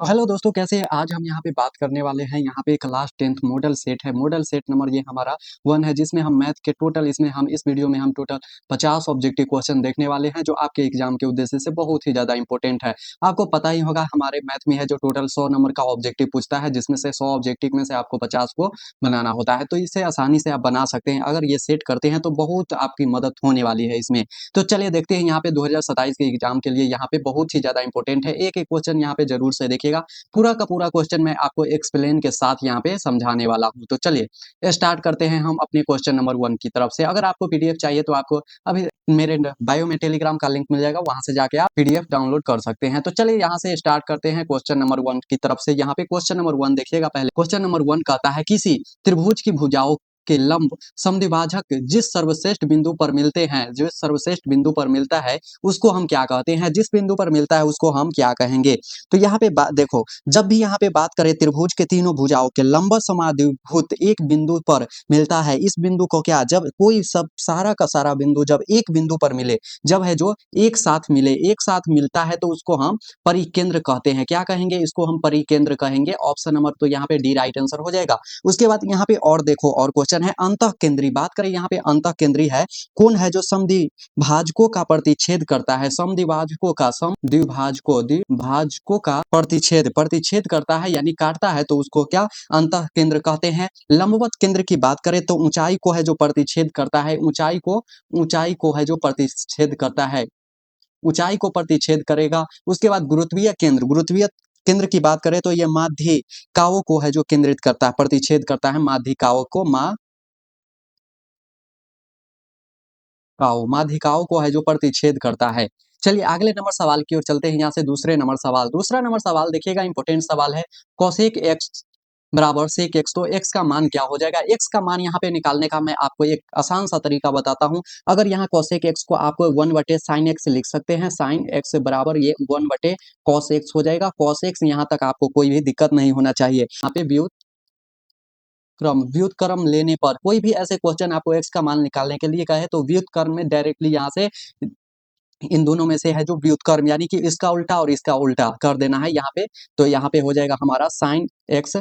तो हेलो दोस्तों, कैसे हैं? आज हम यहाँ पे बात करने वाले हैं। यहाँ पे क्लास 10th मॉडल सेट है। मॉडल सेट नंबर ये हमारा 1 है, जिसमें हम मैथ के टोटल इस वीडियो में हम टोटल 50 ऑब्जेक्टिव क्वेश्चन देखने वाले हैं, जो आपके एग्जाम के उद्देश्य से बहुत ही ज़्यादा इंपॉर्टेंट है। आपको पता ही होगा, हमारे मैथ में है जो टोटल 100 नंबर का ऑब्जेक्टिव पूछता है, जिसमें से 100 ऑब्जेक्टिव में से आपको 50 को बनाना होता है। तो इसे आसानी से आप बना सकते हैं। अगर ये सेट करते हैं तो बहुत आपकी मदद होने वाली है इसमें। तो चलिए देखते हैं यहाँ पे 2027 के एग्जाम के लिए यहाँ पे बहुत ही ज़्यादा इंपॉर्टेंट है। एक-एक क्वेश्चन यहाँ पे ज़रूर से देखिएगा। पूरा का पूरा क्वेश्चन मैं आपको एक्सप्लेन के साथ यहाँ पे समझाने वाला हूँ। तो चलिए स्टार्ट करते हैं हम अपने क्वेश्चन नंबर 1 की तरफ से। अगर आपको पीडीएफ चाहिए तो आपको अभी मेरे बायो में टेलीग्राम का लिंक मिल जाएगा, वहां से जाके आप पीडीएफ डाउनलोड कर सकते हैं। तो चलिए यहाँ से स्टार्ट करते हैं क्वेश्चन नंबर 1 की तरफ से। यहाँ पे क्वेश्चन नंबर 1 देखिएगा। पहले क्वेश्चन नंबर 1 कहता है, किसी त्रिभुज की भुजाओं के लंब समद्विभाजक जिस सर्वश्रेष्ठ बिंदु पर मिलते हैं, जो सर्वश्रेष्ठ बिंदु पर मिलता है उसको हम क्या कहते हैं? जिस बिंदु पर मिलता है उसको हम क्या कहेंगे? तो यहाँ पे देखो, जब भी यहाँ पे बात करें त्रिभुज के तीनों भुजाओं के लंब समाद्विभुत एक बिंदु पर मिलता है, इस बिंदु को क्या, जब कोई सब सारा का सारा बिंदु जब एक बिंदु पर मिले, जब है जो एक साथ मिले, एक साथ मिलता है, तो उसको हम परिकेंद्र कहते हैं। क्या कहेंगे? इसको हम परिकेंद्र कहेंगे। ऑप्शन नंबर तो यहाँ पे डी राइट आंसर हो जाएगा। उसके बाद यहाँ पे और देखो, और क्वेश्चन है अंतः केंद्री। बात करें यहाँ पे अंतः केंद्री है, कौन है जो समद्विभाजकों का प्रतिच्छेद करता है? समद्विभाजकों का प्रतिच्छेद करता है, यानी काटता है, तो उसको क्या अंतः केंद्र कहते हैं। लंबवत केंद्र की बात करें तो ऊंचाई को है जो प्रतिच्छेद करता है, ऊंचाई को है जो प्रतिच्छेद करता है, ऊंचाई को प्रतिच्छेद करेगा। उसके बाद गुरुत्वीय केंद्र की बात करें तो ये माध्यिकाओं को है जो केंद्रित करता है, प्रतिच्छेद करता है। माध्यिकाओं को है जो प्रतिच्छेद करता है। चलिए अगले नंबर सवाल की ओर चलते हैं। यहाँ से दूसरा नंबर सवाल देखिएगा, इंपॉर्टेंट सवाल है। कोसेक एक्स बराबर सेक एक्स, तो एक्स का मान क्या हो जाएगा? एक्स का मान यहाँ पे निकालने का मैं आपको एक आसान सा तरीका बताता हूँ। अगर यहाँ कोसेक एक्स को आपको 1/sin एक्स लिख सकते हैं। साइन एक्स बराबर ये 1/cos एक्स हो जाएगा। cos एक्स यहाँ तक आपको कोई भी दिक्कत नहीं होना चाहिए। यहाँ पे व्युत्क्रम लेने पर कोई भी ऐसे क्वेश्चन आपको एक्स का मान निकालने के लिए कहे, तो व्युत्क्रम में डायरेक्टली यहाँ से इन दोनों में से है जो व्युत्क्रम, यानी कि इसका उल्टा और इसका उल्टा कर देना है यहाँ पे। तो यहाँ पे हो जाएगा हमारा साइन एक्स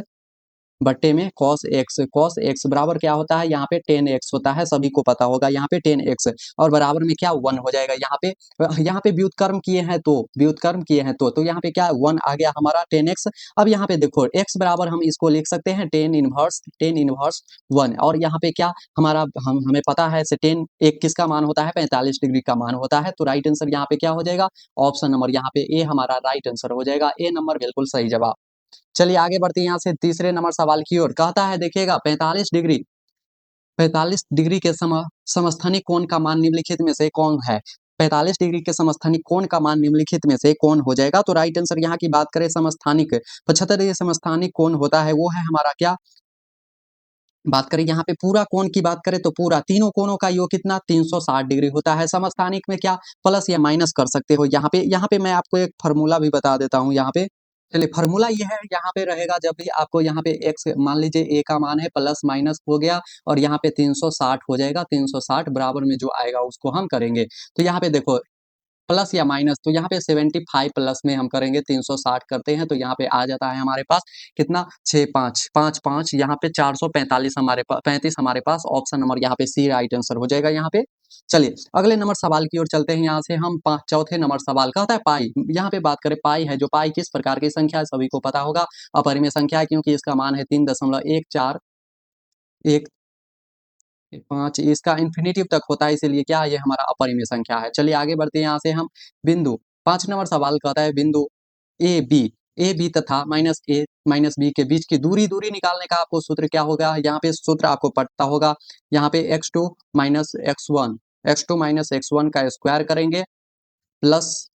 बट्टे में कॉस एक्स बराबर क्या होता है? यहाँ पे 10x होता है, सभी को पता होगा। यहाँ पे 10x और बराबर में क्या 1 हो जाएगा। यहाँ पे व्युत्क्रम किए हैं तो यहाँ पे क्या 1 आ गया हमारा 10x। अब यहाँ पे देखो x बराबर हम इसको लिख सकते हैं 10 इनवर्स 1, और यहाँ पे क्या हमारा हमें पता है से 10 एक किसका मान होता है? 45 डिग्री का मान होता है। तो राइट आंसर यहाँ पे क्या हो जाएगा? ऑप्शन नंबर यहाँ पे ए हमारा राइट आंसर हो जाएगा। ए नंबर बिल्कुल सही जवाब। चलिए आगे बढ़ते हैं यहाँ से तीसरे नंबर सवाल की ओर। कहता है देखिएगा, 45 डिग्री के समस्थानिक कोण का मान निम्नलिखित में से कौन है? 45 डिग्री के समस्थानिक कोण का मान निम्नलिखित में से कौन हो जाएगा? तो राइट आंसर यहाँ की बात करें समस्थानिक 75 डिग्री समस्थानिक कोण होता है, वो है हमारा क्या, बात करें यहाँ पे पूरा कोण की बात करें तो पूरा तीनों कोणों का योग कितना 360 डिग्री होता है। समस्थानिक में क्या प्लस या माइनस कर सकते हो। यहाँ पे मैं आपको एक फार्मूला भी बता देता हूँ। यहाँ पे चलिए फार्मूला ये है, यहाँ पे रहेगा जब भी आपको यहाँ पे एक्स मान लीजिए ए का मान है, प्लस माइनस हो गया और यहाँ पे 360 हो जाएगा। 360 बराबर में जो आएगा उसको हम करेंगे। तो यहाँ पे देखो प्लस या माइनस, तो यहाँ पे 75 प्लस में हम करेंगे 360 करते हैं, तो यहाँ पे आ जाता है हमारे पास कितना 6 5 5 5, यहाँ पे 445 हमारे पास 35 हमारे पास। ऑप्शन नंबर यहाँ पे सी राइट आंसर हो जाएगा यहाँ पे। चलिए अगले नंबर सवाल की ओर चलते हैं। यहाँ से हम चौथे नंबर सवाल कहता है पाई। यहाँ पे बात करें पाई है जो पाई किस प्रकार की संख्या है? सभी को पता होगा अपरिमेय संख्या है, क्योंकि इसका मान है 3.1415। इसका इन्फिनिटिव तक होता है, इसीलिए क्या ये हमारा अपरिमेय संख्या है। चलिए आगे बढ़ते हैं यहाँ से हम बिंदु 5 नंबर सवाल कहता है बिंदु ए बी तथा माइनस बी के बीच की दूरी निकालने का आपको सूत्र क्या होगा? यहाँ पे सूत्र आपको पता होगा। यहाँ पे x2 माइनस x1 का स्क्वायर करेंगे प्लस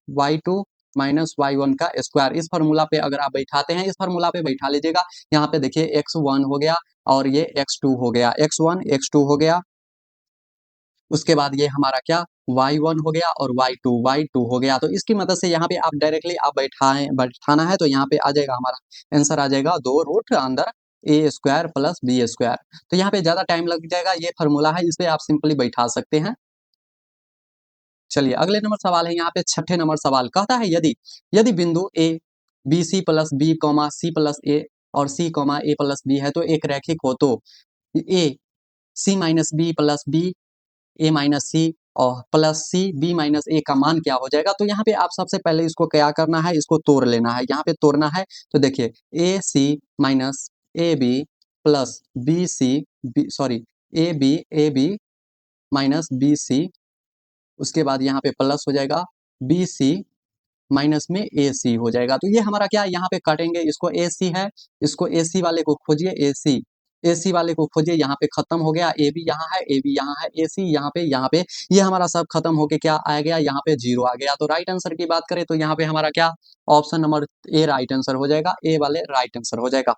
y2 माइनस y1 का स्क्वायर। इस फार्मूला पे अगर आप बैठाते हैं, इस फार्मूला पे बैठा लीजिएगा। यहाँ पे देखिए x1 हो गया और ये x2 हो गया, x1 x2 हो गया। उसके बाद ये हमारा क्या y1 हो गया और y2 हो गया। तो इसकी मदद से यहाँ पे आप डायरेक्टली आप बैठाना है, तो यहाँ पे आ जाएगा हमारा आंसर आ जाएगा 2 रूट अंदर ए स्क्वायर प्लस बी स्क्वायर। तो यहाँ पे ज्यादा टाइम लग जाएगा, ये फार्मूला है, इस पे आप सिंपली बैठा सकते हैं। चलिए अगले नंबर सवाल है। यहाँ पे छठे नंबर सवाल कहता है, यदि यदि बिंदु A B C plus B comma C plus A और C comma A plus B है तो एक रैखिक हो तो A C minus B plus B A minus C और plus C B minus A का मान क्या हो जाएगा। तो यहाँ पे आप सबसे पहले इसको क्या करना है, इसको तोड़ लेना है। यहाँ पे तोड़ना है तो देखिए A C minus A B plus B C B sorry A B minus B C, उसके बाद यहाँ पे प्लस हो जाएगा बी सी माइनस में ए सी हो जाएगा। तो ये हमारा क्या है, यहाँ पे काटेंगे, इसको ए सी है, इसको ए सी वाले को खोजिए, ए सी वाले को खोजिए, यहाँ पे खत्म हो गया, ए बी यहाँ है, ए बी यहाँ है, ए सी यहाँ पे ये हमारा सब खत्म होके क्या आ गया, यहाँ पे जीरो आ गया। तो राइट आंसर की बात करें तो यहाँ पे हमारा क्या option number A right answer हो जाएगा, ए वाले राइट आंसर हो जाएगा।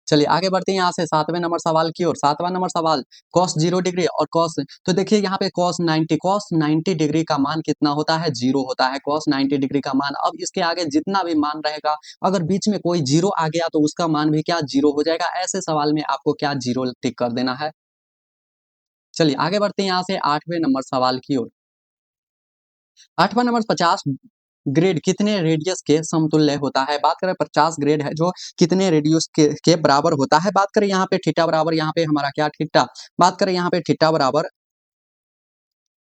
चलिए आगे बढ़ते हैं यहाँ से 7वें नंबर सवाल की ओर। 7वां नंबर सवाल cos 0 डिग्री और cos, तो देखिए यहाँ पे cos 90 डिग्री का मान कितना होता है, जीरो होता है cos 90 डिग्री का मान। अब इसके आगे जितना भी मान रहेगा अगर बीच में कोई जीरो आ गया तो उसका मान भी क्या जीरो हो जाएगा। ऐसे सवाल में आपको क्या जीरो टिक कर देना है। चलिए आगे बढ़ते हैं यहाँ से 8वें नंबर सवाल की ओर। 8वां नंबर 50 ग्रेड कितने रेडियस के समतुल्य होता है। बात करें 50 ग्रेड है जो कितने रेडियस के बराबर होता है। बात करें यहाँ पे थीटा बराबर, यहाँ पे हमारा क्या थीटा, बात करें यहाँ पे थीटा बराबर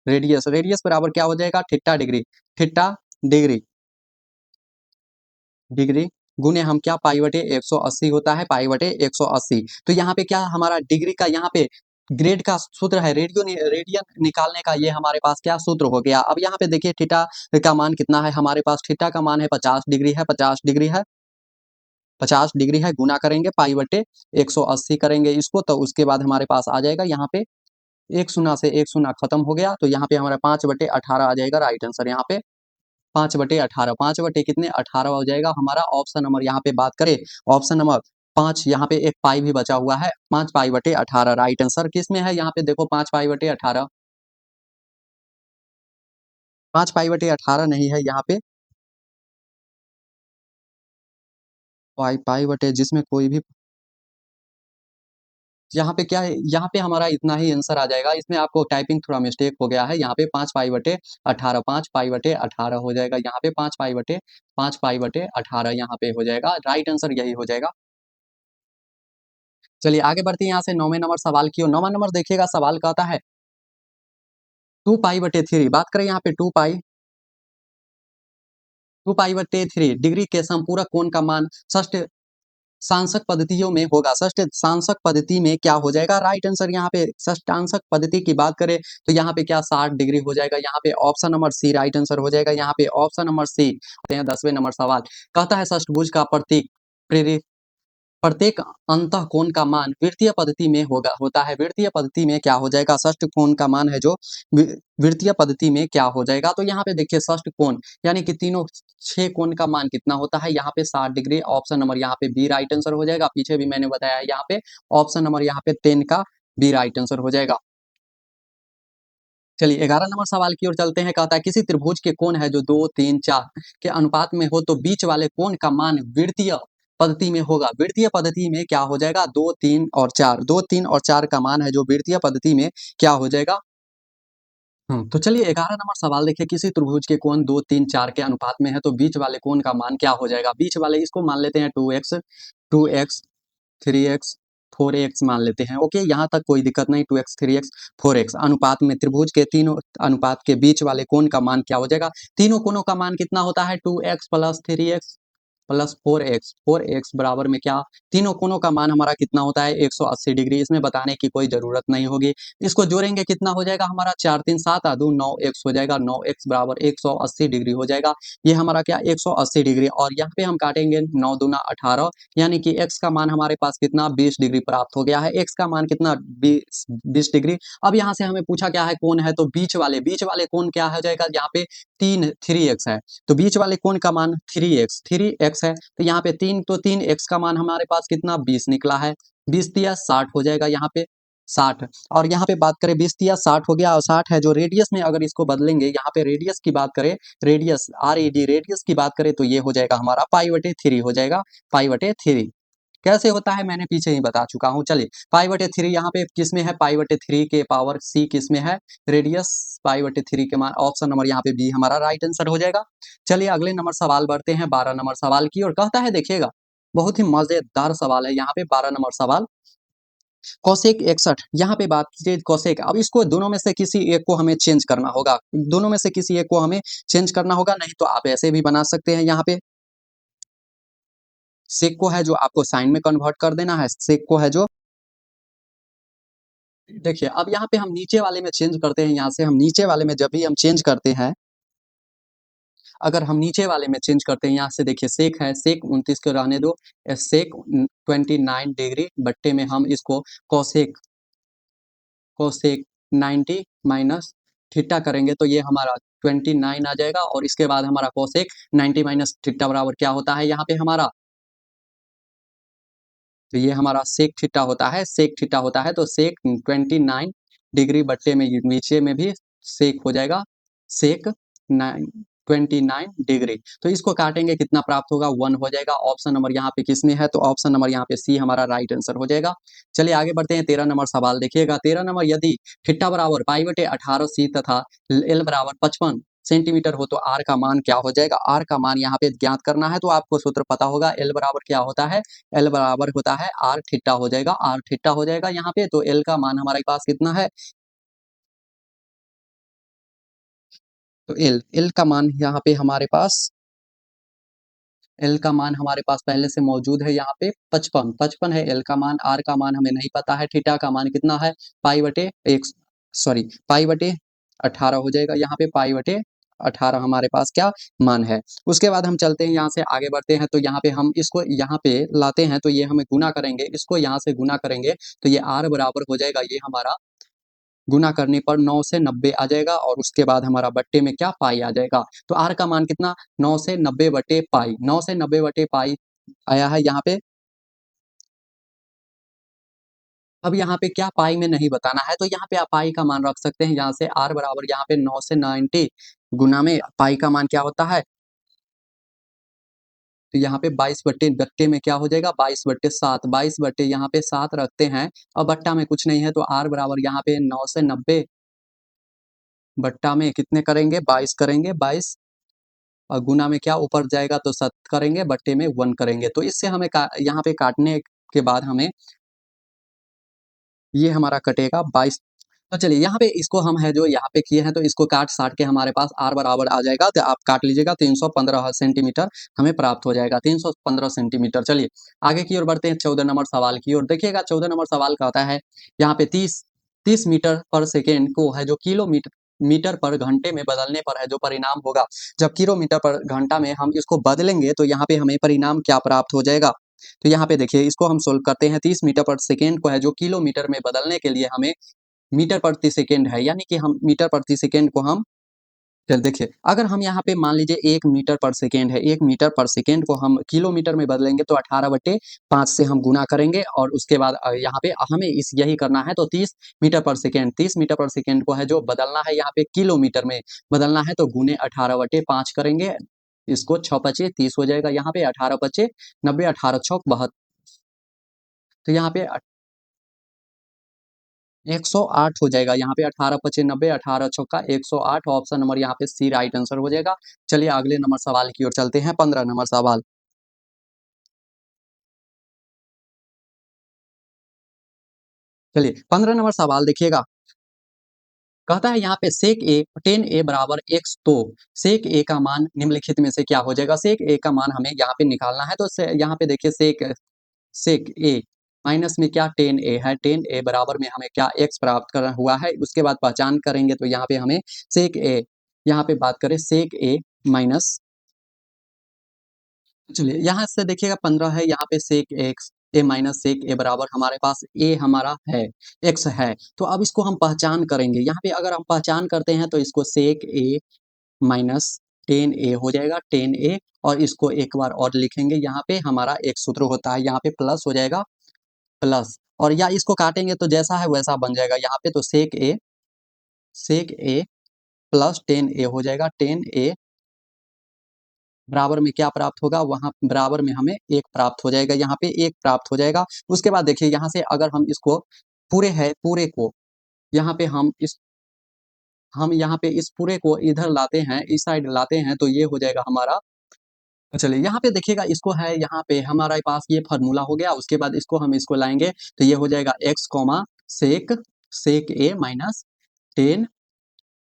रेडियस, रेडियस बराबर क्या हो जाएगा theta degree, theta degree degree गुने हम क्या पाई बटे 180 होता है, पाई बटे 180। तो यहाँ पे क्या हमारा डिग्री का, यहाँ पे ग्रेड का सूत्र है, रेडियन निकालने का ये हमारे पास क्या सूत्र हो गया। अब यहाँ पे देखिए थीटा का मान कितना है हमारे पास, थीटा का मान है 50 डिग्री है, 50 डिग्री है, 50 डिग्री है, गुना करेंगे पाई बटे 180 करेंगे इसको, तो उसके बाद हमारे पास आ जाएगा यहाँ पे एक शून्य से एक शून्य खत्म हो गया, तो यहाँ पे हमारा 5/18 आ जाएगा राइट आंसर। यहाँ पे 5/18, 5 बटे कितने 18 हो जाएगा हमारा ऑप्शन नंबर। यहाँ पे बात करें ऑप्शन नंबर 5, यहाँ पे एक पाई भी बचा हुआ है, 5 पाई/18 राइट आंसर किस में है, यहाँ पे देखो 5 पाई/18, 5 पाई/18 नहीं है यहाँ पे, पाई बटे जिसमें कोई भी, यहाँ पे क्या है, यहाँ पे हमारा इतना ही आंसर आ जाएगा। इसमें आपको टाइपिंग थोड़ा मिस्टेक हो गया है, यहाँ पे 5 पाई/18, 5 पाई/18 हो जाएगा, यहाँ पे 5 पाई/18 यहाँ पे हो जाएगा, राइट आंसर यही हो जाएगा। चलिए आगे बढ़ते हैं यहाँ से 9वें नंबर सवाल की ओर। 9वां नंबर देखिएगा, सवाल कहता है 2 पाई/3, बात करें यहाँ पे 2 पाई/3 डिग्री के समपूरक कोण का मान षष्ठ सांसक पद्धतियों में होगा। षष्ठ सांसक पद्धति में क्या हो जाएगा राइट आंसर। यहाँ पे षष्टांशक पद्धति की बात करें तो यहाँ पे क्या 60 डिग्री हो जाएगा, यहाँ पे option number C right answer हो जाएगा, यहाँ पे ऑप्शन नंबर सी। 10वें नंबर सवाल कहता है षष्ठभुज का प्रतीक प्रेरित प्रत्येक अंतः कोण का मान वृत्तीय पद्धति में होता है। वृत्तीय पद्धति में क्या हो जाएगा, षष्ठ कोण का मान है जो वृत्तीय पद्धति में क्या हो जाएगा। तो यहाँ पे देखिए षष्ठ कोण यानी कि तीनों 6 कोण का मान कितना होता है, यहाँ पे 60 डिग्री, ऑप्शन नंबर यहाँ पे बी राइट आंसर हो जाएगा। पीछे भी मैंने बताया यहाँ पे ऑप्शन नंबर यहाँ पे 10 का बी राइट आंसर हो जाएगा। चलिए 11 नंबर सवाल की ओर चलते हैं। कहता है किसी त्रिभुज के कोण है जो 2, 3, 4 के अनुपात में हो तो बीच वाले कोण का मान वृत्तीय पद्धति में होगा। वृत्तीय पद्धति में क्या हो जाएगा, 2, 3 और 4, 2, 3 और 4 का मान है जो वृत्तीय पद्धति में क्या हो जाएगा। तो चलिए 11 नंबर सवाल देखिए, किसी त्रिभुज के कोण 2, 3, 4 के अनुपात में है तो बीच वाले कोण का मान क्या हो जाएगा। बीच वाले इसको मान लेते हैं 2x, 3x, 4x मान लेते हैं। ओके, यहाँ तक कोई दिक्कत नहीं, 2x, 3x, 4x अनुपात में त्रिभुज के तीनों अनुपात के बीच वाले कोण का मान क्या हो जाएगा। तीनों कोणों का मान कितना होता है, 2x plus 3x plus 4x, 4x बराबर में क्या, तीनों कोणों का मान हमारा कितना होता है 180 डिग्री। इसमें बताने की कोई जरूरत नहीं होगी। इसको जोड़ेंगे कितना हो जाएगा हमारा, 4 3 7 आ 2 9x हो जाएगा, 9x बराबर 180 डिग्री हो जाएगा। ये हमारा क्या 180 डिग्री, और यहाँ पे हम काटेंगे 9 दूना 18, यानी कि x का मान हमारे पास कितना 20 डिग्री प्राप्त हो गया है। x का मान कितना 20 डिग्री। अब यहाँ से हमें पूछा क्या है, कोण है, तो बीच वाले कोण क्या हो जाएगा, यहाँ पे 3x है तो बीच वाले कोण का मान 3x है। तो यहाँ पे 3, तो 3x का मान हमारे पास कितना 20 निकला है, 20 तिया 60 हो जाएगा, यहाँ पे 60। और यहाँ पे बात करें 20 तिया 60 हो गया, और 60 है जो रेडियस में अगर इसको बदलेंगे, यहाँ पे रेडियस की बात करें, रेडियस RED रेडियस की बात करें तो ये हो जाएगा हमारा पाई/3 हो जाएगा, पाई/3। कैसे होता है मैंने पीछे ही बता चुका हूँ। चलिए पाई/3 यहाँ पे किस में है, पाई/3 के पावर c किस में है, रेडियस पाई/3 के मान, ऑप्शन नंबर यहाँ पे बी हमारा राइट आंसर हो जाएगा। चलिए अगले नंबर सवाल बढ़ते हैं 12 नंबर सवाल की और कहता है देखिएगा बहुत ही मजेदार सवाल है यहाँ पे 12 नंबर सवाल। कोसेक 61 यहाँ पे बात कीजिए कोसेक, अब इसको दोनों में से किसी एक को हमें चेंज करना होगा, दोनों में से किसी एक को हमें चेंज करना होगा, नहीं तो आप ऐसे भी बना सकते हैं। यहाँ पे सेक को है जो आपको साइन में कन्वर्ट कर देना है, सेक को है जो देखिए अब यहाँ पे हम नीचे वाले में चेंज करते हैं, यहाँ से हम नीचे वाले में जब भी हम चेंज करते हैं, अगर हम नीचे वाले में चेंज करते हैं यहाँ से देखिए सेक है, सेक 29 को रहने दो, सेक 29 डिग्री बट्टे में हम इसको कोसेक कोसेक 90 माइनस थीटा करेंगे तो ये हमारा 29 आ जाएगा और इसके बाद हमारा कोसेक 90 माइनस थीटा बराबर क्या होता है यहाँ पे हमारा, तो ये हमारा सेक थीटा होता है, सेक थीटा होता है तो सेक 29 डिग्री बट्टे में नीचे में भी सेक हो जाएगा, सेक 29 डिग्री, तो इसको काटेंगे कितना प्राप्त होगा 1 हो जाएगा। ऑप्शन नंबर यहाँ पे किसमें है, तो ऑप्शन नंबर यहाँ पे सी हमारा राइट आंसर हो जाएगा। चलिए आगे बढ़ते हैं 13 नंबर सवाल देखिएगा। 13 नंबर यदि थीटा बराबर पाई/18 सी तथा एल बराबर 55 सेंटीमीटर हो तो आर का मान क्या हो जाएगा, आर का मान यहाँ पे ज्ञात करना है तो आपको सूत्र पता होगा, एल बराबर क्या होता है, एल बराबर होता है आर थीटा हो जाएगा, आर थीटा हो जाएगा यहाँ पे, तो एल का मान हमारे पास कितना है, तो एल एल का मान यहाँ पे हमारे पास, एल का मान हमारे पास पहले से मौजूद है यहाँ पे 55 55 है एल का मान, आर का मान हमें नहीं पता है, थीटा का मान कितना है पाई/18 हो जाएगा यहाँ पे, पाई/18 हमारे पास क्या मान है। उसके बाद हम चलते हैं यहाँ से आगे बढ़ते हैं, तो यहाँ पे हम इसको यहाँ पे लाते हैं तो ये हमें गुना करेंगे, इसको यहाँ से गुना करेंगे तो ये आर बराबर हो जाएगा, ये हमारा गुना करने पर 9 से 90 आ जाएगा और उसके बाद हमारा बट्टे में क्या पाई आ जाएगा, तो आर का मान कितना 9 से 90 बटे पाई, 9 से 90 बटे पाई आया है यहाँ पे। अब यहाँ पे क्या पाई में नहीं बताना है तो यहाँ पे आप पाई का मान रख सकते हैं, यहाँ से आर बराबर यहाँ पे 9 से 90 गुना में पाई का मान क्या होता है, तो यहाँ पे 22 बट्टे बट्टे में क्या हो जाएगा 22/7, 22 बट्टे यहाँ पे 7 रखते हैं और बट्टा में कुछ नहीं है तो आर बराबर यहाँ पे 9 से 90 बट्टा में कितने करेंगे 22 करेंगे, 22 और गुना में क्या ऊपर जाएगा तो 7 करेंगे, बट्टे में 1 करेंगे, तो इससे हमें यहाँ पे काटने के बाद हमें ये हमारा कटेगा 22। तो चलिए यहाँ पे इसको हम है जो यहाँ पे किए हैं तो इसको काट साट के हमारे पास आर बराबर आ जाएगा, तो आप काट लीजिएगा 315 सेंटीमीटर हमें प्राप्त हो जाएगा, 315 सेंटीमीटर। चलिए आगे की ओर बढ़ते हैं 14 नंबर सवाल की ओर देखिएगा। 14 नंबर सवाल कहता है यहाँ पे 30 मीटर पर सेकेंड को है जो किलोमीटर मीटर पर घंटे में बदलने पर है जो परिणाम होगा, जब किलोमीटर पर घंटा में हम इसको बदलेंगे तो यहाँ पे हमें परिणाम क्या प्राप्त हो जाएगा, तो यहाँ पे देखिए इसको हम सोल्व करते हैं। 30 मीटर पर सेकेंड को है जो किलोमीटर में बदलने के लिए हमें मीटर प्रति सेकेंड है, यानी कि हम मीटर प्रति सेकेंड को हम चल देखिए अगर हम यहाँ पे मान लीजिए 1 मीटर पर सेकेंड है, 1 मीटर पर सेकेंड को हम किलोमीटर में बदलेंगे तो 18/5 से हम गुना करेंगे और उसके बाद यहाँ पे हमें इस यही करना है, तो 30 मीटर पर सेकेंड 30 मीटर पर सेकेंड को है जो बदलना है यहाँ पे किलोमीटर में बदलना है तो गुने 18/5 करेंगे, इसको 6×5 30 हो जाएगा, यहाँ पे 18×5 90, 18×6 72, तो यहाँ पे 108 हो जाएगा, यहाँ पे 18×5 90, 18×6 108, ऑप्शन नंबर यहाँ पे सी राइट आंसर हो जाएगा। चलिए अगले नंबर सवाल की ओर चलते हैं 15 नंबर सवाल। चलिए 15 नंबर सवाल देखिएगा, कहता है यहाँ पे सेक ए 10a बराबर x, तो सेक ए का मान निम्नलिखित में से क्या हो जाएगा, सेक ए का मान हमें यहाँ पे निकालना है, तो यहाँ पे देखिए सेक सेक ए माइनस में क्या 10a है, 10a बराबर में हमें क्या x प्राप्त करना हुआ है, उसके बाद पहचान करेंगे तो यहाँ पे हमें सेक ए, यहाँ पे बात करें सेक ए माइनस, चलिए यहाँ से देखिएगा 15 है, यहाँ पे सेक एक्स ए माइनस सेक ए बराबर हमारे पास ए हमारा है एक्स है, तो अब इसको हम पहचान करेंगे, यहाँ पे अगर हम पहचान करते हैं तो इसको सेक ए माइनस 10a हो जाएगा 10a, और इसको एक बार और लिखेंगे, यहाँ पे हमारा एक सूत्र होता है यहाँ पे प्लस हो जाएगा प्लस, और या इसको काटेंगे तो जैसा है वैसा बन जाएगा यहाँ पे, तो सेक ए प्लस 10a हो जाएगा 10a बराबर में क्या प्राप्त होगा, वहां बराबर में हमें 1 प्राप्त हो जाएगा, यहाँ पे 1 प्राप्त हो जाएगा। उसके बाद देखिए यहाँ से अगर हम इसको पूरे को यहाँ पे हम यहाँ पे इस पूरे को इधर लाते हैं, इस साइड लाते हैं, तो ये हो जाएगा हमारा। चलिए यहाँ पे देखिएगा, इसको है यहाँ पे हमारे पास ये फॉर्मूला हो गया। उसके बाद इसको लाएंगे तो ये हो जाएगा x कॉमा सेक सेक ए माइनस टेन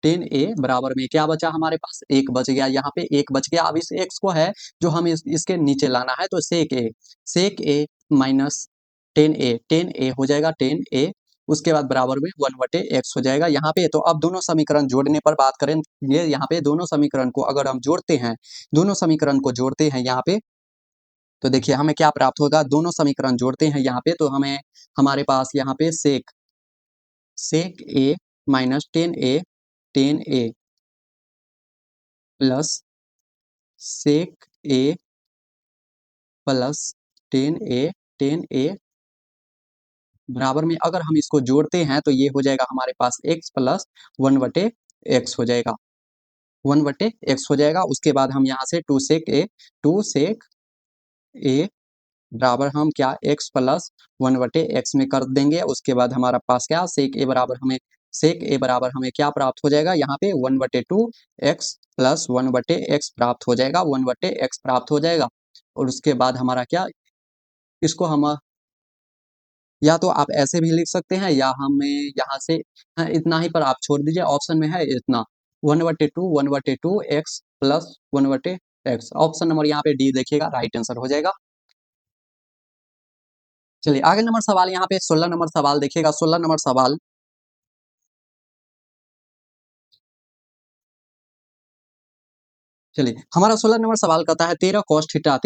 टेन ए बराबर में क्या बचा हमारे पास, 1 बच गया। यहाँ पे 1 बच गया। अब इस x को है जो हम इसके नीचे लाना है, तो सेक ए माइनस टेन ए हो जाएगा, टेन ए। उसके बाद बराबर में 1/x हो जाएगा यहाँ पे। तो अब दोनों समीकरण जोड़ने पर बात करें, ये यहाँ पे दोनों समीकरण को अगर हम जोड़ते हैं, दोनों समीकरण को जोड़ते हैं यहाँ पे, तो देखिए हमें क्या प्राप्त होगा। दोनों समीकरण जोड़ते हैं यहाँ पे, तो हमें हमारे पास यहाँ पे सेक ए माइनस टेन ए प्लस सेक ए प्लस टेन ए बराबर में अगर हम इसको जोड़ते हैं तो ये हो जाएगा हमारे पास x प्लस 1/x हो जाएगा, 1/x हो जाएगा। उसके बाद हम यहाँ से टू सेक ए बराबर हम क्या x प्लस 1/x में कर देंगे। उसके बाद हमारा पास क्या सेक ए बराबर हमें क्या प्राप्त हो जाएगा, यहाँ पे 1/2 x प्लस 1/x प्राप्त हो जाएगा, 1/x प्राप्त हो जाएगा। और उसके बाद हमारा क्या, इसको हम या तो आप ऐसे भी लिख सकते हैं, या हमें यहाँ से इतना ही पर आप छोड़ दीजिए, ऑप्शन में है इतना 1/2 x plus 1/x। Option number यहाँ पे डी देखिएगा, राइट आंसर हो जाएगा। चलिए आगे नंबर सवाल, यहाँ पे 16 नंबर सवाल देखिएगा। 16 नंबर सवाल, चलिए हमारा 16 नंबर सवाल कहता है 13 cos थीटा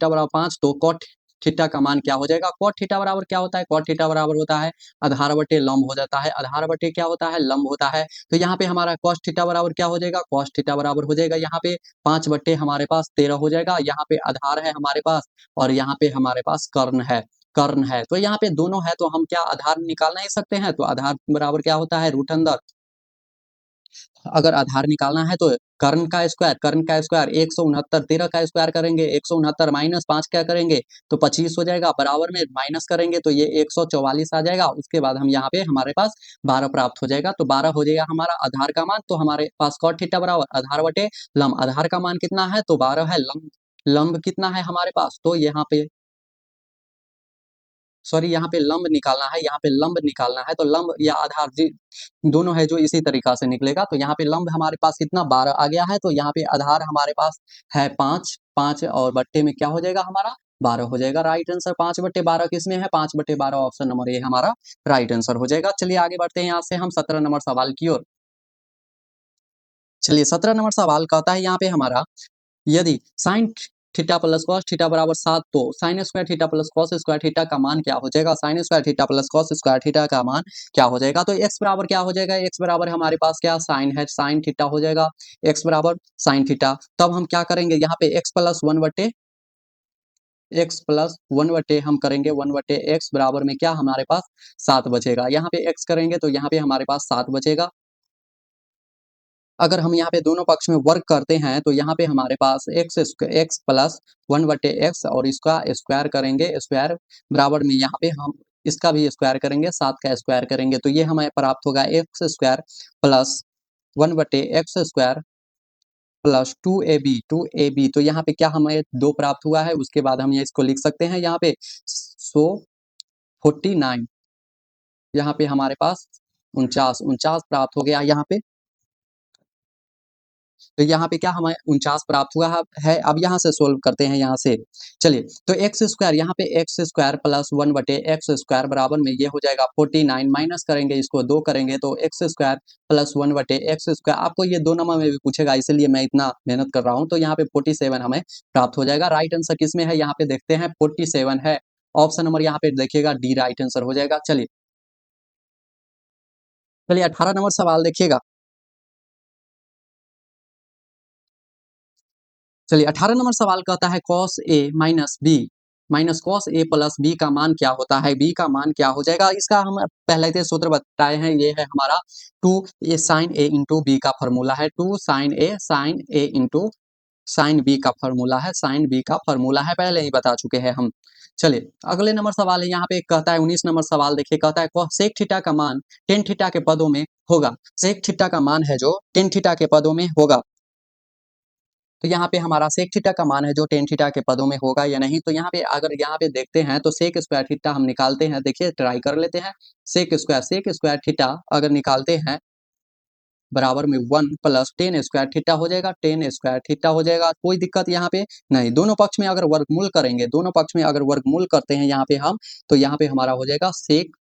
बराबर 5, तो cot थीटा का मान क्या हो जाएगा। cot थीटा बराबर क्या होता है, cot थीटा बराबर होता है आधार बटे लंब हो जाता है, आधार बटे क्या होता है, लंब होता है। तो यहाँ पे हमारा cos थीटा बराबर क्या हो जाएगा, cos थीटा बराबर हो जाएगा यहाँ पे 5 बटे हमारे पास 13 हो जाएगा। यहाँ पे आधार है हमारे पास, और यहाँ पे हमारे पास कर्ण है। तो यहाँ पे दोनों है, तो हम क्या आधार निकाल नहीं सकते हैं, तो आधार बराबर क्या होता है, रूट अंदर। अगर आधार निकालना है तो कर्ण का स्क्वायर 169, 13 का स्क्वायर करेंगे 169 माइनस 5 क्या करेंगे, तो 25 हो जाएगा। बराबर में माइनस करेंगे तो ये 144 आ जाएगा। उसके बाद हम यहाँ पे हमारे पास 12 प्राप्त हो जाएगा, तो 12 हो जाएगा हमारा आधार का मान। तो हमारे पास cot थीटा बराबर आधार बटे लंब, आधार का मान कितना है, तो 12 है। लंब कितना है हमारे पास, तो यहाँ पे सॉरी यहाँ पे लंब निकालना है, यहाँ पे लंब निकालना है, तो लंब या आधार जी दोनों है जो इसी तरीका से निकलेगा। तो यहाँ पे लंब हमारे पास कितना 12 आ गया है, तो यहाँ पे आधार हमारे पास है 5, 5 और बट्टे में क्या हो जाएगा हमारा 12 हो जाएगा। राइट आंसर 5/12 किसमें है, 5/12 ऑप्शन नंबर ए हमारा राइट आंसर हो जाएगा। चलिए आगे बढ़ते हैं यहाँ से हम 17 नंबर सवाल की ओर। चलिए 17 नंबर सवाल कहता है यहाँ पे हमारा, यदि sine theta plus cos theta बराबर 7, तो sine square theta plus cos square theta का मान क्या हो जाएगा। Sine square theta plus cos square theta का मान क्या हो जाएगा, तो एक्स बराबर क्या हो जाएगा, एक्स बराबर हमारे पास क्या साइन है, साइन थीटा हो जाएगा, एक्स बराबर साइन थीटा। तब हम क्या करेंगे, यहाँ पे एक्स प्लस 1/, हम करेंगे 1/x बराबर में क्या हमारे पास 7 बचेगा। यहाँ पे x करेंगे तो यहाँ पे हमारे पास 7 बचेगा। अगर हम यहाँ पे दोनों पक्ष में वर्क करते हैं, तो यहाँ पे हमारे पास x+1/x और इसका स्क्वायर करेंगे, स्क्वायर बराबर में यहाँ पे हम इसका भी स्क्वायर करेंगे, 7 का स्क्वायर करेंगे, तो ये हमें प्राप्त होगा x² + 1/x² प्लस 2ab। तो यहाँ पे क्या हमें 2 प्राप्त हुआ है। उसके बाद हम ये इसको लिख सकते हैं यहाँ पे, सो 49 यहाँ पे हमारे पास 49 प्राप्त हो गया यहाँ पे। तो यहाँ पे क्या हमें 49 प्राप्त हुआ है। अब यहाँ से सोल्व करते हैं यहाँ से। चलिए तो x² यहाँ पे x² + 1/x² बराबर में ये हो जाएगा 49, माइनस करेंगे इसको 2 करेंगे तो x² + 1/x²। आपको ये 2 नंबर में भी पूछेगा, इसलिए मैं इतना मेहनत कर रहा हूँ। तो यहाँ पे 47 हमें प्राप्त हो जाएगा। राइट आंसर किसमें है, यहाँ पे देखते हैं 47 है। ऑप्शन नंबर यहाँ पे देखिएगा डी राइट आंसर हो जाएगा। चलिए 18 नंबर सवाल देखिएगा। चलिए 18 नंबर सवाल कहता है cos a minus cos a plus b का मान क्या होता है। b का मान क्या हो जाएगा, इसका हम पहले से सूत्र बताए हैं। ये है हमारा 2 sin a इंटू बी का फॉर्मूला है, 2 sin a into sine B का फॉर्मूला है, साइन बी का फॉर्मूला है, पहले ही बता चुके हैं हम। चलिए अगले नंबर सवाल है, यहाँ पे कहता है 19 नंबर सवाल देखिए, कहता है सेक थीटा का मान टेन थीटा के पदों में होगा। सेक थीटा का मान है जो टेन थीटा के पदों में होगा, तो यहाँ पे हमारा सेक थीटा का मान है जो टेन थीटा के पदों में होगा या नहीं। तो यहाँ पे अगर यहाँ पे देखते हैं तो सेक स्क्वायर थीटा हम निकालते हैं, देखिए ट्राई कर लेते हैं। सेक स्क्वायर थीटा अगर निकालते हैं बराबर में 1 प्लस टेन स्क्वायर थीटा हो जाएगा, टेन स्क्वायर थीटा हो जाएगा। कोई दिक्कत यहाँ पे नहीं, दोनों पक्ष में अगर वर्गमूल करेंगे, दोनों पक्ष में अगर वर्गमूल करते हैं यहाँ पे हम, तो यहाँ पे हमारा हो जाएगा सेक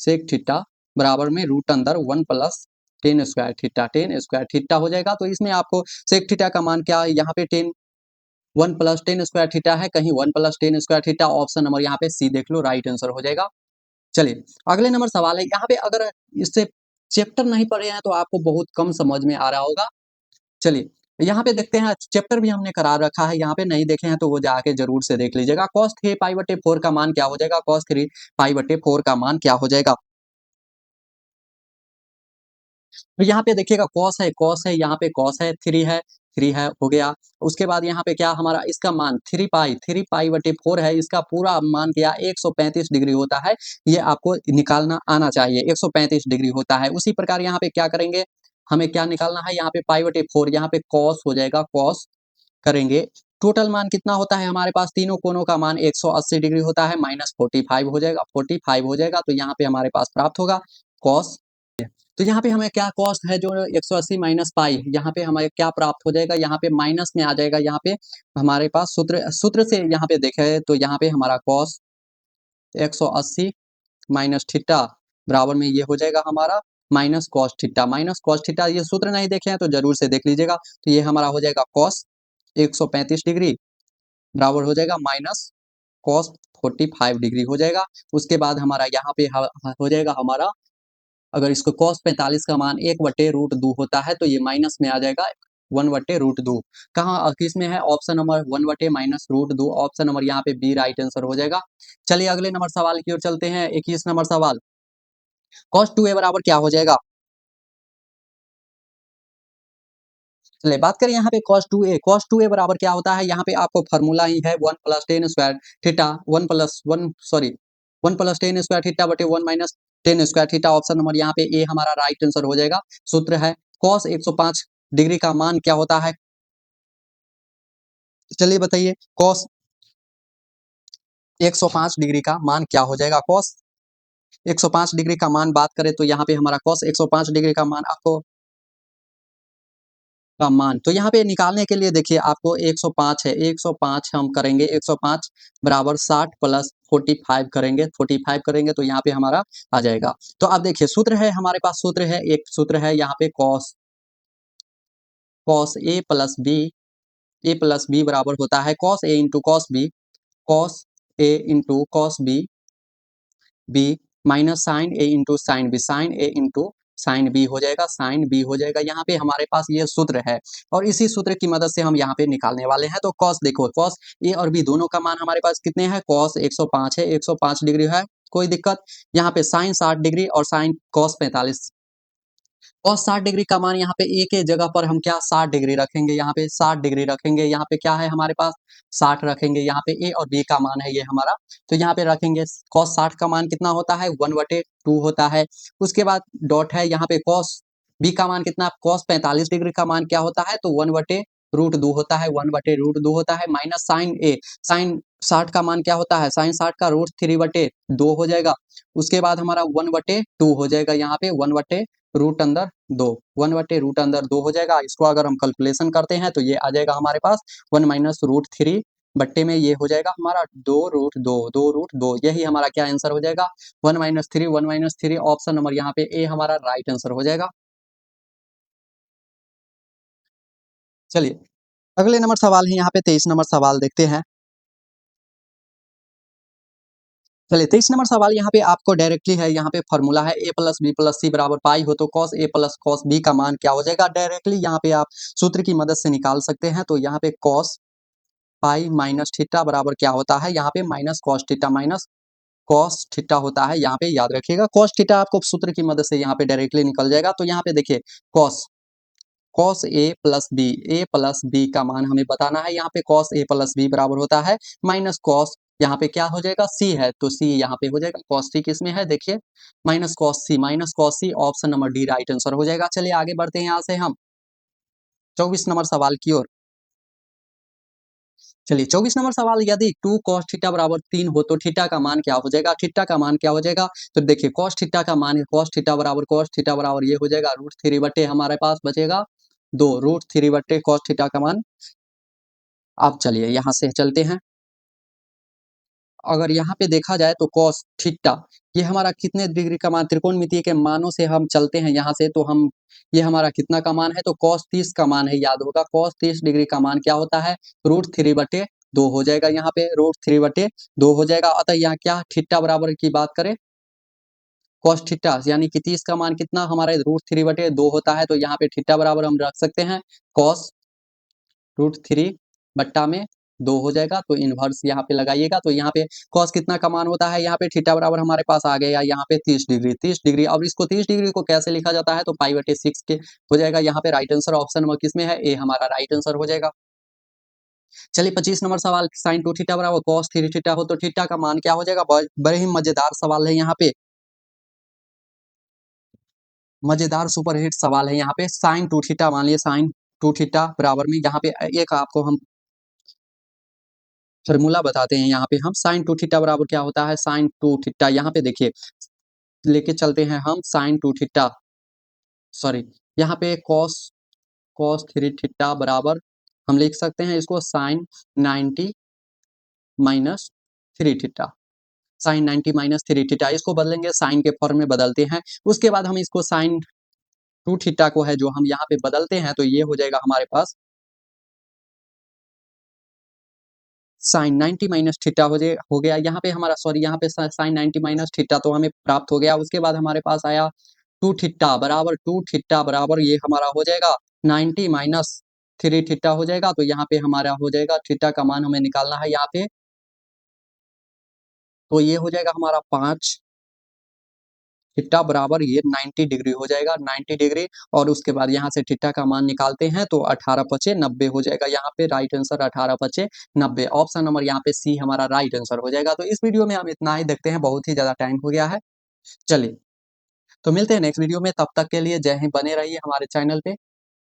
सेक थीटा बराबर में रूट अंदर 1 प्लस टेन स्क्वायर थीटा हो जाएगा। तो इसमें आपको सेक थीटा का मान क्या है, यहाँ पे 1 प्लस टेन स्क्वायर थीटा है, कहीं 1 plus ten square theta, option number यहाँ पे सी देख लो, राइट आंसर हो जाएगा। चलिए अगले नंबर सवाल है, यहाँ पे अगर इससे चैप्टर नहीं पढ़े हैं तो आपको बहुत कम समझ में आ रहा होगा। चलिए यहाँ पे देखते हैं, चैप्टर भी हमने करा रखा है, यहाँ पे नहीं देखे हैं तो वो जाके जरूर से देख लीजिएगा। cos 3 पाई बटे 4 का मान क्या हो जाएगा, cos 3 पाई बटे 4 का मान क्या हो जाएगा। तो यहाँ पे देखिएगा cos है, यहाँ पे cos है, 3 है हो गया। उसके बाद यहाँ पे क्या हमारा इसका मान 3 पाई बटे 4 है, इसका पूरा मान क्या 135 डिग्री होता है, ये आपको निकालना आना चाहिए, 135 डिग्री होता है। उसी प्रकार यहाँ पे क्या करेंगे, हमें क्या निकालना है, यहाँ पे पाई बटे 4, यहाँ पे cos हो जाएगा, cos करेंगे, टोटल मान कितना होता है हमारे पास, तीनों कोनों का मान 180 डिग्री होता है, माइनस 45 हो जाएगा, 45 हो जाएगा। तो यहाँ पे हमारे पास प्राप्त होगा cos। तो यहाँ पे हमें क्या कॉस्ट है जो 180 माइनस पाई, यहाँ पे हमें क्या प्राप्त हो जाएगा, यहाँ पे माइनस में आ जाएगा। यहाँ पे हमारे पास सूत्र से यहाँ पे देखे तो यहाँ पे हमारा कॉस 180 माइनस थीटा बराबर में ये हो जाएगा हमारा माइनस कॉस थीटा। ये सूत्र नहीं देखे हैं तो जरूर से देख लीजिएगा। तो ये हमारा हो जाएगा कॉस 135 डिग्री बराबर हो जाएगा माइनस कॉस 45 डिग्री हो जाएगा। उसके बाद हमारा यहाँ पे हो जाएगा हमारा, अगर इसको cos 45 का मान 1/√2 होता है तो ये माइनस में आ जाएगा 1/√2। कहाँ किस में है, ऑप्शन नंबर 1/-√2, ऑप्शन नंबर यहाँ पे बी राइट आंसर हो जाएगा। चलिए अगले नंबर सवाल की ओर चलते हैं, 21 नंबर सवाल, cos 2a बराबर क्या हो जाएगा। चलिए बात करें यहाँ पे cos 2a बराबर क्या होता है, यहाँ पे आपको फॉर्मूला ही है 1 plus ten square theta 1 plus ten square theta बटे 1 minus ten square theta, option number यहाँ पे ए हमारा राइट आंसर हो जाएगा। सूत्र है cos 105 डिग्री का मान क्या होता है, चलिए बताइए cos 105 डिग्री का मान क्या हो जाएगा। cos 105 डिग्री का मान बात करें तो यहाँ पे हमारा cos 105 डिग्री का मान आपको का मान, तो यहाँ पे निकालने के लिए देखिए आपको 105 है, 105 हम करेंगे, 105 बराबर 60 प्लस 45 करेंगे, 45 करेंगे तो यहाँ पे हमारा आ जाएगा। तो अब देखिए सूत्र है हमारे पास, सूत्र है एक सूत्र है यहाँ पे cos a प्लस बी बराबर होता है cos a into cos a into cos B minus sine A into sine B हो जाएगा, साइन बी हो जाएगा। यहाँ पे हमारे पास ये सूत्र है और इसी सूत्र की मदद से हम यहाँ पे निकालने वाले हैं। तो cos देखो, cos ए और बी दोनों का मान हमारे पास कितने हैं, cos 105 है, 105 डिग्री है, कोई दिक्कत। यहाँ पे साइन 60 डिग्री और साइन cos 45, और 60 डिग्री का मान यहाँ पे ए के जगह पर हम क्या 60 डिग्री रखेंगे, यहाँ पे 60 डिग्री रखेंगे, यहाँ पे क्या है हमारे पास 60 रखेंगे, यहाँ पे ए और बी का मान है ये हमारा, तो यहाँ पे रखेंगे cos 60 का मान कितना होता है 1/2 होता है। उसके बाद डॉट है यहाँ पे cos बी का मान कितना, cos 45 डिग्री का मान क्या होता है, तो 1/√2 होता है, 1/√2 होता है, माइनस साइन 60 का मान क्या होता है, साइन 60 का √3/2 हो जाएगा। उसके बाद हमारा 1/2 हो जाएगा, यहाँ पे 1/√2 हो जाएगा। इसको अगर हम कैलकुलेशन करते हैं तो ये आ जाएगा हमारे पास 1 - √3 बट्टे में ये हो जाएगा हमारा 2√2, यही हमारा क्या आंसर हो जाएगा 1 - 3, ऑप्शन नंबर यहाँ पे ए हमारा राइट आंसर हो जाएगा। चलिए अगले नंबर सवाल है यहाँ पे 23 नंबर सवाल देखते हैं। चलिए 23 नंबर सवाल यहाँ पे आपको डायरेक्टली है, यहाँ पे फॉर्मूला है a प्लस बी प्लस सी बराबर पाई हो तो cos a plus cos b का मान क्या हो जाएगा। डायरेक्टली यहाँ पे आप सूत्र की मदद से निकाल सकते हैं। तो यहाँ पे cos पाई माइनस थीटा बराबर क्या होता है, यहाँ पे माइनस cos थीटा होता है, यहाँ पे याद रखिएगा cos थीटा आपको सूत्र की मदद से यहाँ पे डायरेक्टली निकल जाएगा। तो यहाँ पे देखिए cos cos A plus B, A plus B का मान हमें बताना है। यहाँ पे कॉस ए प्लस बी बराबर होता है माइनस कॉस, यहाँ पे क्या हो जाएगा, सी है तो सी यहाँ पे हो जाएगा, कॉस सी किसमें है देखिए, minus cos C, option number D right answer हो जाएगा। चलिए आगे बढ़ते हैं यहाँ से हम 24 नंबर सवाल की ओर। चलिए 24 नंबर सवाल, यदि 2 cos थीटा बराबर 3 हो तो थीटा का मान क्या हो जाएगा, थीटा का मान क्या हो जाएगा। तो देखिए cos थीटा का मान, cos थीटा बराबर ये हो जाएगा √3 बटे हमारे पास बचेगा 2, √3 बटे cos थीटा का मान। अब चलिए यहाँ से चलते हैं, अगर यहाँ पे देखा जाए तो cos थीटा ये हमारा कितने डिग्री का मान, त्रिकोणमितीय के मानों से हम चलते हैं यहाँ से, तो हम ये हमारा कितना का मान है, तो cos 30 का मान है, याद होगा cos 30 डिग्री का मान क्या होता है, √3 बटे 2 हो जाएगा, यहाँ पे √3 बटे 2 हो जाएगा। अतः यहाँ क्या थीटा बराबर की बात करें, cos थीटा यानी कि 30 का मान कितना हमारे √3 बटे 2 होता है, तो यहाँ पे थीटा बराबर हम रख सकते हैं cos √3 बट्टा में 2 हो जाएगा, तो इनवर्स यहाँ पे लगाइएगा, तो यहाँ पे cos कितना का मान होता है, यहाँ पे थीटा बराबर हमारे पास आ गया यहाँ पे 30 डिग्री, 30 डिग्री। अब इसको 30 डिग्री को कैसे लिखा जाता है, तो पाई बटे 6 के हो जाएगा, यहाँ पे राइट आंसर ऑप्शन नंबर किसमें है, ए हमारा राइट आंसर हो जाएगा। चलिए 25 नंबर सवाल, साइन 2 थीटा बराबर cos 3 थीटा हो तो थीटा का मान क्या हो जाएगा, बड़े ही मजेदार सवाल है यहाँ पे, मजेदार सुपरहिट सवाल है यहाँ पे। साइन 2 थीटा मान लिए, साइन 2 थीटा बराबर में यहाँ पे एक आपको हम फॉर्मूला बताते हैं, यहाँ पे हम साइन 2 थीटा बराबर क्या होता है, साइन 2 थीटा यहाँ पे देखिए लेके चलते हैं हम साइन 2 थीटा, सॉरी यहाँ पे cos 3 थीटा बराबर हम लिख सकते हैं इसको sine 90 minus 3 theta, sine 90 minus 3 theta, इसको बदलेंगे साइन के फॉर्म में बदलते हैं, उसके बाद हम इसको साइन 2 थीटा को है जो हम यहाँ पे बदलते हैं, तो ये हो जाएगा हमारे पास साइन 90 माइनस थीटा हो गया यहाँ पे हमारा, सॉरी यहाँ पे साइन 90 माइनस थीटा तो हमें प्राप्त हो गया। उसके बाद हमारे पास आया 2 थीटा बराबर ये हमारा हो जाएगा 90 माइनस 3 थीटा हो जाएगा, तो यहाँ पे हमारा हो जाएगा थीटा का मान हमें निकालना है यहाँ पे, तो ये हो जाएगा हमारा 5 थीटा बराबर ये 90 डिग्री हो जाएगा, 90 डिग्री। और उसके बाद यहाँ से थीटा का मान निकालते हैं तो 18 पचे 90 हो जाएगा, यहाँ पे राइट आंसर 18 पचे 90, ऑप्शन नंबर यहाँ पे सी हमारा राइट आंसर हो जाएगा। तो इस वीडियो में हम इतना ही देखते हैं, बहुत ही ज्यादा टाइम हो गया है। चलिए तो मिलते हैं नेक्स्ट वीडियो में, तब तक के लिए जय हिंद, बने रहिए हमारे चैनल पे।